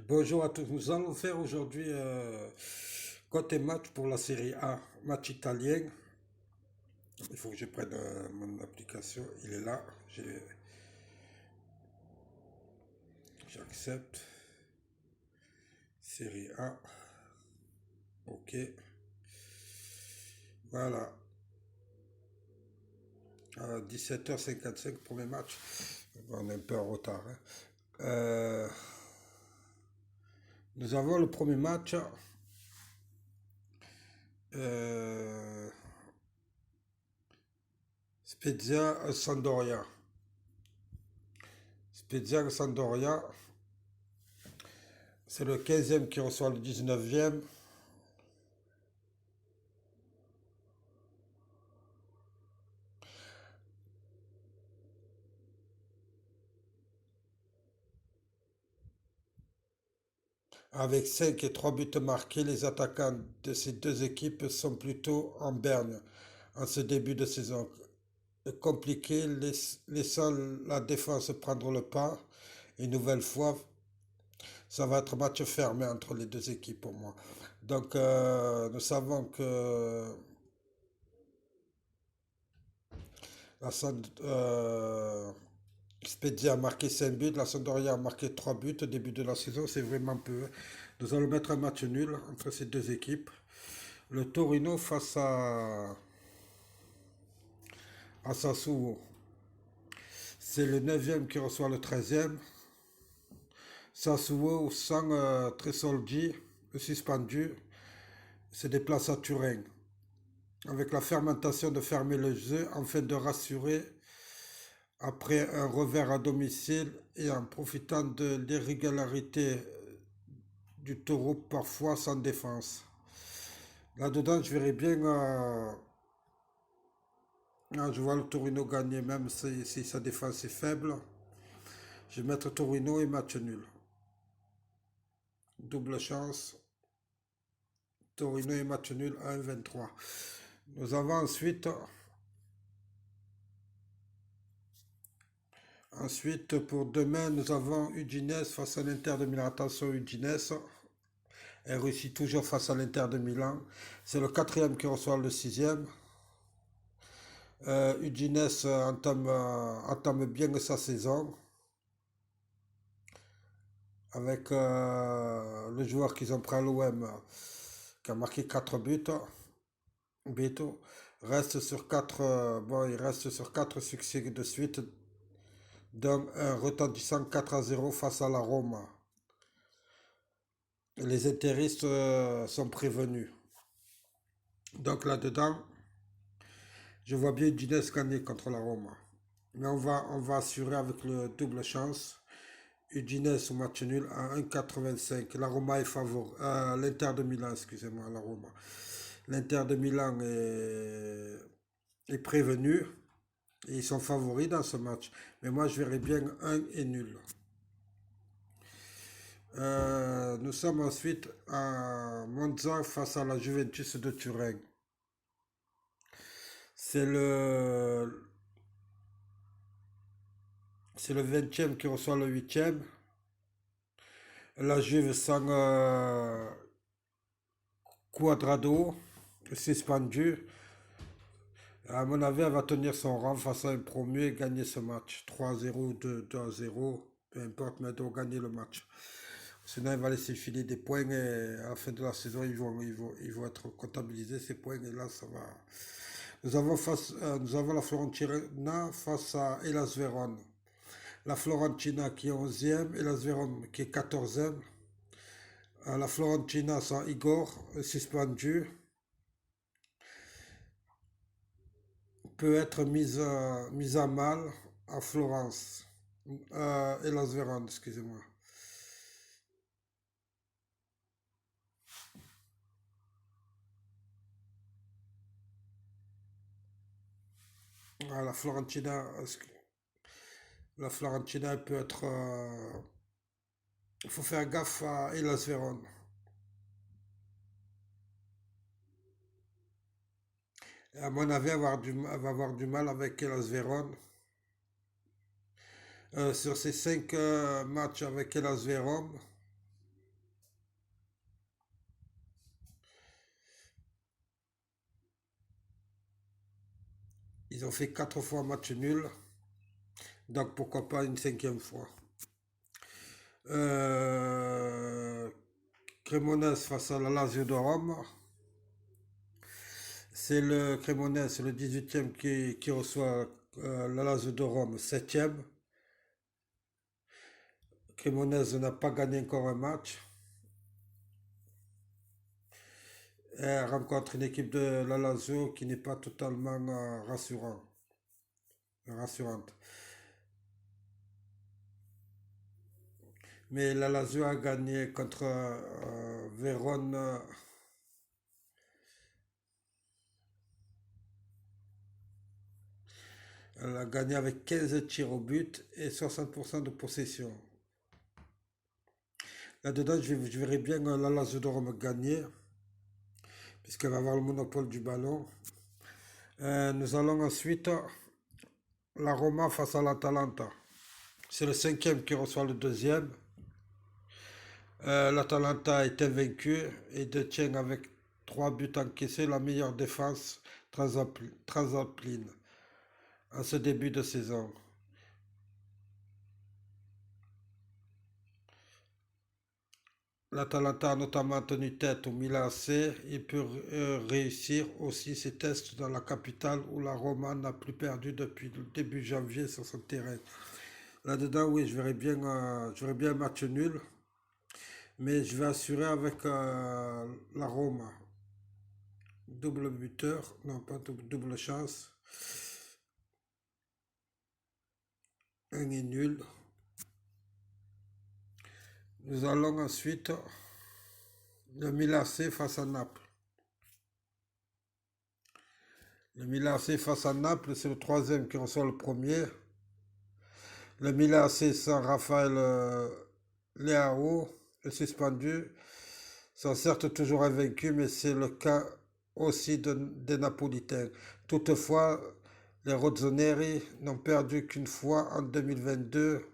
Bonjour à tous. Nous allons faire aujourd'hui côté match pour la Série A, match italien. Il faut que je prenne mon application. Il est là. J'accepte. Série A. Ok. Voilà. 17h55, premier match. On est un peu en retard, hein. Euh, Nous avons le premier match. euh, Spezia Sampdoria. Spezia Sampdoria. C'est le 15e qui reçoit le 19e. Avec 5 et 3 buts marqués, les attaquants de ces deux équipes sont plutôt en berne en ce début de saison. Compliqué, laissant la défense prendre le pas. Une nouvelle fois, ça va être match fermé entre les deux équipes pour moi. Donc, nous savons que la Spezia a marqué 5 buts, la Sampdoria a marqué 3 buts au début de la saison, c'est vraiment peu. Nous allons mettre un match nul entre ces deux équipes. Le Torino face à Sassuolo. C'est le 9e qui reçoit le 13e. Sassuolo sans Tresoldi, suspendu, se déplace à Turin. Avec la fermentation de fermer le jeu afin de rassurer après un revers à domicile et en profitant de l'irrégularité du taureau parfois sans défense. Là-dedans, je verrais bien. Je vois le Torino gagner, même si sa défense est faible. Je vais mettre Torino et match nul. Double chance. Torino et match nul à 1,23. Nous avons ensuite pour demain, nous avons Udinese face à l'Inter de Milan. Attention, Udinese. Elle réussit toujours face à l'Inter de Milan. C'est le 4e qui reçoit le 6e. Udinese entame bien sa saison avec le joueur qu'ils ont pris à l'OM qui a marqué 4 buts. Beto reste sur 4 bon, il reste sur 4 succès de suite, dont un retentissant 4-0 face à la Roma. Les intéristes sont prévenus. Donc là-dedans, je vois bien Udinese gagner contre la Roma. Mais on va assurer avec le double chance. Udinese au match nul à 1,85. La Roma est favori. L'Inter de Milan, excusez-moi, la Roma. L'Inter de Milan est prévenu. Et ils sont favoris dans ce match. Mais moi, je verrais bien un et nul. Nous sommes ensuite à Monza face à la Juventus de Turin. C'est le, c'est le 20e qui reçoit le 8e. La Juve sans Quadrado, suspendu. À mon avis, elle va tenir son rang face à un promu et gagner ce match. 3-0, 2-0, peu importe, mais elle doit gagner le match. Sinon, il va laisser filer des points et à la fin de la saison, ils vont être comptabilisés ces points et là, ça va. Nous avons la Fiorentina face à Hellas Vérone. La Fiorentina qui est 11e, Hellas Vérone qui est 14e. La Fiorentina sans Igor, suspendu, peut être mise à mal à Florence. Hellas Vérone, excusez-moi. La Florentina, elle peut être. Il faut faire gaffe à Hellas Vérone. À mon avis, elle va avoir du mal avec Hellas Vérone. Sur ces 5 matchs avec Hellas Vérone, Ils ont fait 4 fois match nul. Donc pourquoi pas une cinquième fois. Euh, Cremonese face à la Lazio de Rome. C'est le Cremonese, c'est le 18e qui reçoit la Lazio de Rome, 7e. Cremonese n'a pas gagné encore un match. Elle rencontre une équipe de la Lazio qui n'est pas totalement rassurante. Mais la Lazio a gagné contre Vérone. Elle a gagné avec 15 tirs au but et 60% de possession. Là-dedans, je verrais bien la Lazio de Rome gagner, puisqu'elle va avoir le monopole du ballon. Nous allons ensuite la Roma face à l'Atalanta. C'est le 5e qui reçoit le 2e. L'Atalanta est invaincu et détient avec 3 buts encaissés la meilleure défense transalpine en ce début de saison. L'Atalanta a notamment tenu tête au Milan AC. Il peut réussir aussi ses tests dans la capitale où la Roma n'a plus perdu depuis le début janvier sur son terrain. Là-dedans, oui, je verrais bien un match nul, mais je vais assurer avec la Roma. Double buteur, non pas double chance. Un est nul. Nous allons ensuite le Milan AC face à Naples. Le Milan AC face à Naples, c'est le 3e qui reçoit le premier. Le Milan AC sans Raphaël Leao, le suspendu, sont certes toujours invaincus, mais c'est le cas aussi des Napolitains. Toutefois, les Rossoneri n'ont perdu qu'une fois en 2022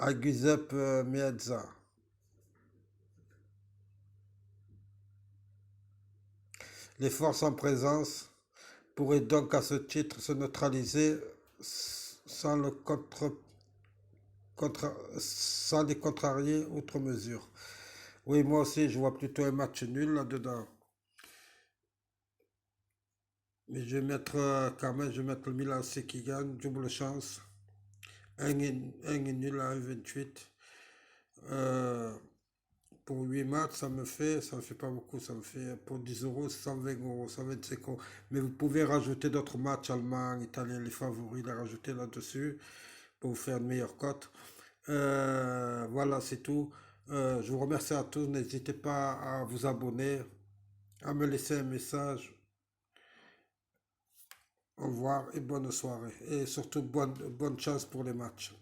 à Giuseppe Meazza. Les forces en présence pourraient donc à ce titre se neutraliser sans, sans les contrarier outre mesure. Oui, moi aussi, je vois plutôt un match nul là-dedans. Mais je vais mettre quand même, je vais mettre le Milan C qui gagne, double chance. Un est nul à 1,28. Euh, pour 8 matchs, ça me fait pas beaucoup, ça me fait pour 10 euros, 120 euros, 125 euros. Mais vous pouvez rajouter d'autres matchs allemands, italiens, les favoris, les rajouter là-dessus pour vous faire une meilleure cote. Voilà, c'est tout. Je vous remercie à tous. N'hésitez pas à vous abonner, à me laisser un message. Au revoir et bonne soirée. Et surtout bonne chance pour les matchs.